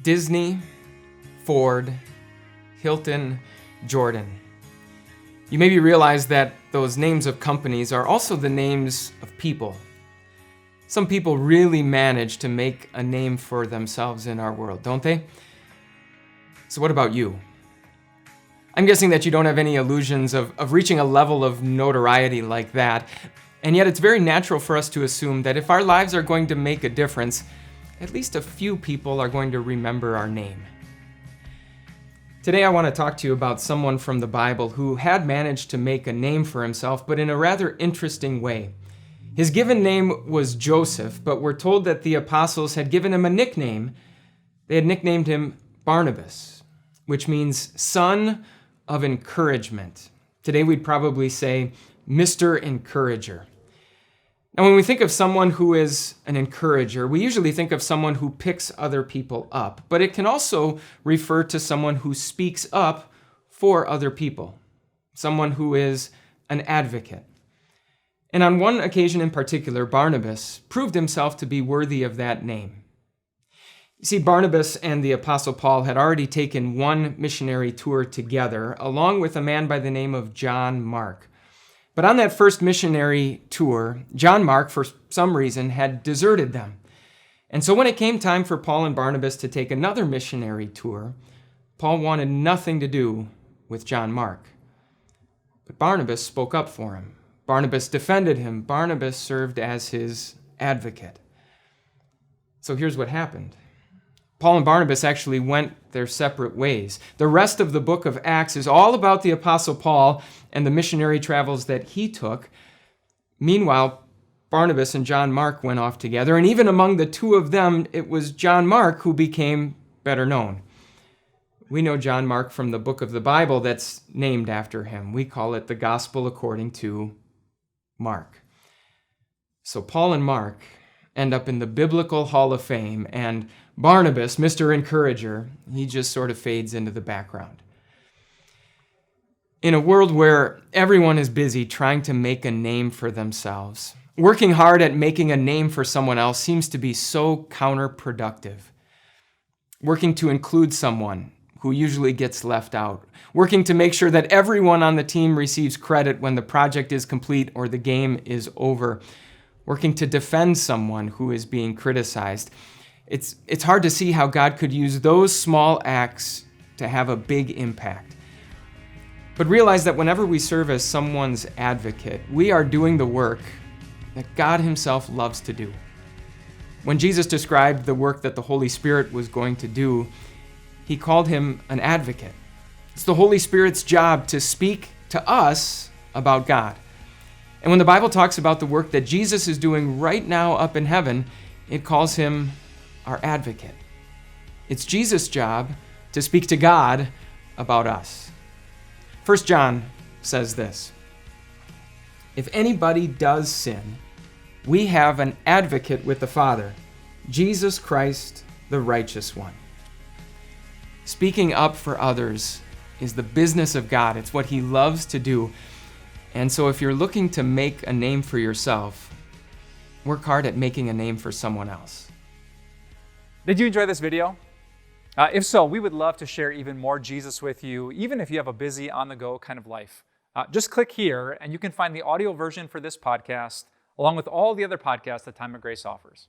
Disney, Ford, Hilton, Jordan. You maybe realize that those names of companies are also the names of people. Some people really manage to make a name for themselves in our world, don't they? So what about you? I'm guessing that you don't have any illusions of reaching a level of notoriety like that, and yet it's very natural for us to assume that if our lives are going to make a difference, at least a few people are going to remember our name. Today I want to talk to you about someone from the Bible who had managed to make a name for himself, but in a rather interesting way. His given name was Joseph, but we're told that the apostles had given him a nickname. They had nicknamed him Barnabas, which means son of encouragement. Today we'd probably say Mr. Encourager. Now, when we think of someone who is an encourager, we usually think of someone who picks other people up, but it can also refer to someone who speaks up for other people, someone who is an advocate. And on one occasion in particular, Barnabas proved himself to be worthy of that name. You see, Barnabas and the Apostle Paul had already taken one missionary tour together, along with a man by the name of John Mark. But on that first missionary tour, John Mark, for some reason, had deserted them. And so when it came time for Paul and Barnabas to take another missionary tour, Paul wanted nothing to do with John Mark. But Barnabas spoke up for him. Barnabas defended him. Barnabas served as his advocate. So here's what happened. Paul and Barnabas actually went their separate ways. The rest of the book of Acts is all about the Apostle Paul and the missionary travels that he took. Meanwhile, Barnabas and John Mark went off together, and even among the two of them, it was John Mark who became better known. We know John Mark from the book of the Bible that's named after him. We call it the Gospel according to Mark. So Paul and Mark end up in the Biblical Hall of Fame, and Barnabas, Mr. Encourager, he just sort of fades into the background. In a world where everyone is busy trying to make a name for themselves, working hard at making a name for someone else seems to be so counterproductive. Working to include someone who usually gets left out. Working to make sure that everyone on the team receives credit when the project is complete or the game is over. Working to defend someone who is being criticized. It's hard to see how God could use those small acts to have a big impact. But realize that whenever we serve as someone's advocate, we are doing the work that God himself loves to do. When Jesus described the work that the Holy Spirit was going to do, he called him an advocate. It's the Holy Spirit's job to speak to us about God. And when the Bible talks about the work that Jesus is doing right now up in heaven, it calls him our advocate. It's Jesus' job to speak to God about us. 1 John says this, "If anybody does sin, we have an advocate with the Father, Jesus Christ, the righteous one." Speaking up for others is the business of God. It's what he loves to do. And so if you're looking to make a name for yourself, work hard at making a name for someone else. Did you enjoy this video? If so, we would love to share even more Jesus with you, even if you have a busy, on-the-go kind of life. Just click here, and you can find the audio version for this podcast, along with all the other podcasts that Time of Grace offers.